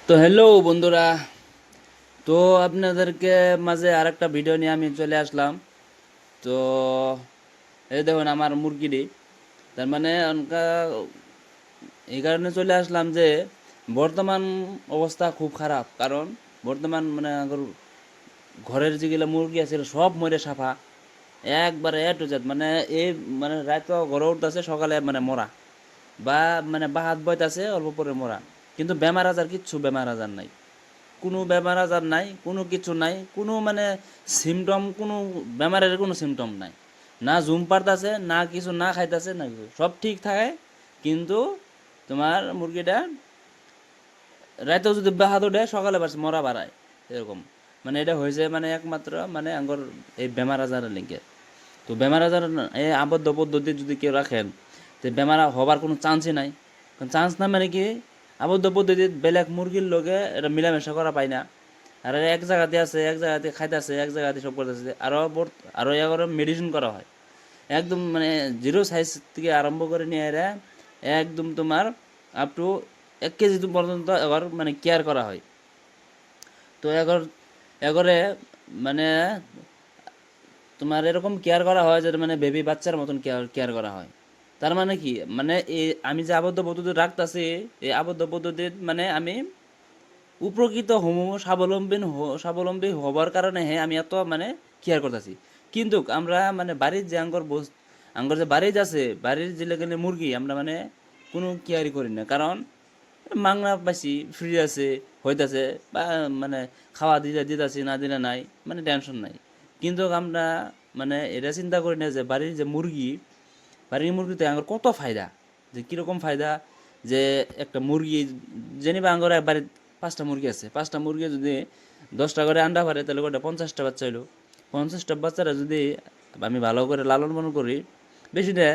তো হ্যালো বন্ধুরা, তো আপনাদেরকে মাঝে আরেকটা ভিডিও নিয়ে আমি চলে আসলাম। তো এই দেখুন আমার মুরগিটি, তার মানে এই কারণে চলে আসলাম যে বর্তমান অবস্থা খুব খারাপ। কারণ বর্তমান মানে আগর ঘরের যেগুলো মুরগি আছে সব মরে সাফা, একবারে এ টু জেড, মানে এই মানে রাত ঘরে উঠতেছে, সকালে মানে মরা, বা মানে বা হাত বইতাছে অল্প পরে মরা। কিন্তু বেমার আজার কিচ্ছু বেমার আজার নাই, কোনো বেমার আজার নাই, কোনো কিছু নাই, কোনো মানে সিমটম, কোনো বেমারের কোনো সিমটম নাই। না জুম পারতাছে, না কিছু না খাইতাছে, না কিছু, সব ঠিক থাকে। কিন্তু তোমার মুরগিটা রাতেও যদি বাহাদ ওঠে, সকালে বাস মরা বাড়ায়, এরকম। মানে এটা হয়েছে মানে একমাত্র মানে আঙ্গর এই বেমার আজারের লিগে। তো বেমার আজার এই আবদ্ধ পদ্ধতি যদি কেউ রাখেন, তো বেমার হবার কোনো চান্সই নাই। কারণ চান্স না মানে কি, আবদ্ধ পদ্ধতিত বেলেগ মুরগির লগে এটা মিলামেশা করা পায় না। আর এরা এক জায়গাতে আছে, এক জায়গাতে খাইতেছে, এক জায়গাতে সব করতেছে। আরও এগারো মেডিসিন করা হয় একদম, মানে জিরো সাইজ থেকে আরম্ভ করে নিয়ে এরা একদম তোমার আপ টু 1 কেজি পর্যন্ত এবার মানে কেয়ার করা হয়। তো এগরে মানে তোমার এরকম কেয়ার করা হয় যে মানে বেবি বাচ্চার মতন কেয়ার কেয়ার করা হয়। তার মানে কি, মানে এই আমি যে আবদ্ধ পদ্ধতি রাখতেছি, এই আবদ্ধ পদ্ধতির মানে আমি উপকৃত হমু, স্বাবলম্বী হবার কারণে হ্যাঁ আমি এত মানে কেয়ার করতেছি। কিন্তু আমরা মানে বাড়ির যে আঙ্গর যে বাড়ির আছে, বাড়ির যে লেগে মুরগি আমরা মানে কোনো কেয়ারই করি না। কারণ মাংনা পাইছি, ফ্রি আছে, হইতাছে, বা মানে খাওয়া দিতাছি, না দিলে নাই, মানে টেনশন নাই। কিন্তু আমরা মানে এটা চিন্তা করি না যে বাড়ির মুরগিতে আমার কত ফায়দা, যে কীরকম ফায়দা। যে একটা মুরগি, যেনিবা আঙ্গর বাড়ির 5টা মুরগি আছে, 5টা মুরগি যদি 10টা করে আন্ডা পারে, তাহলে ওটা 50টা বাচ্চা হইলো। 50টা বাচ্চারা যদি আমি ভালো করে লালন পালন করি, বেশি না,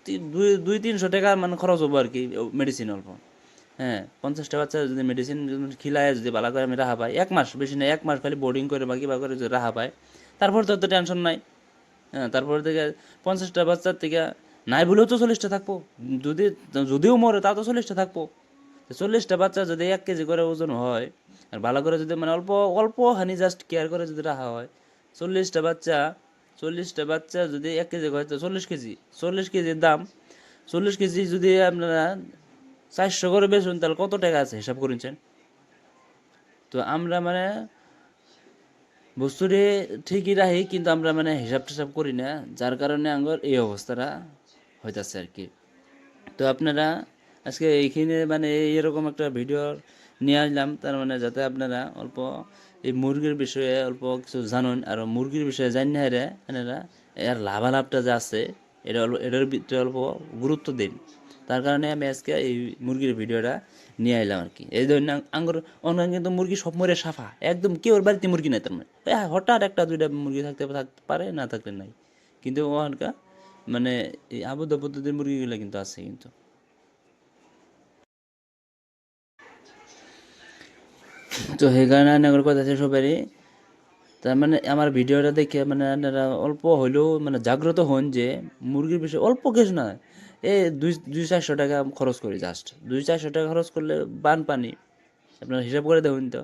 200-300 টাকা মানে খরচ হবো আর কি, মেডিসিন অল্প। হ্যাঁ, 50টা বাচ্চা যদি মেডিসিন খিলায় যদি ভালো করে আমি রাখা পাই, 1 মাস, বেশি না 1 মাস খালি বোর্ডিং করে বা কিবা করে যদি রাখা পাই, তারপর তো টেনশন নাই। হ্যাঁ, তারপর থেকে 50টা বাচ্চার থেকে নাই বলেও তো 40টা থাকবো। যদি যদিও মরে তা তো 40টা থাকবো। 40টা বাচ্চা যদি 1 কেজি করে ওজন হয়, আর ভালো করে যদি মানে অল্প অল্প হানি জাস্ট কেয়ার করে যদি রাখা হয়, 40টা বাচ্চা 40টা বাচ্চা যদি 1 কেজি হয়, তো 40 কেজি, 40 কেজির দাম, 40 কেজি যদি আপনারা 400 করে বেচুন, তাহলে কত টাকা আছে হিসাব করেছেন? তো আমরা মানে বস্তুটি ঠিকই রাখি, কিন্তু আমরা মানে হিসাব টিসাব করি না, যার কারণে আমার এই অবস্থাটা হইতাছে আর কি। তো আপনারা আজকে এইখানে মানে এরকম একটা ভিডিও নিয়ে আসলাম, তার মানে যাতে আপনারা অল্প এই মুরগির বিষয়ে অল্প কিছু জানুন, আর মুরগির বিষয়ে জানি না এরা এনারা এর লাভালাভটা যে আছে, এটার ভিতরে অল্প গুরুত্ব দিন। তার কারণে আমি আজকে এই মুরগির ভিডিওটা নিয়ে আইলাম আর কি। এই ধরুন আঙ্গুর অনলাইন কিন্তু মুরগি সব মরে সাফা, একদম কেউ ওর বাড়িতে মুরগি নাই, তার মানে হঠাৎ একটা দুইটা মুরগি থাকতে পারে, না থাকলে নাই। কিন্তু ওখানকার মানে এই আবদ্ধ পদ্ধতির মুরগিগুলো কিন্তু আছে কিন্তু। তো সেই কারণে আমার কথা আছে সবারই, তার মানে আমার ভিডিওটা দেখে মানে আপনারা অল্প হইলেও মানে জাগ্রত হন যে মুরগির বিষয়ে অল্প কিছু না, এই 200-400 টাকা খরচ করি, জাস্ট 200-400 টাকা খরচ করলে বান পানি, আপনারা হিসাব করে দেখুন তো।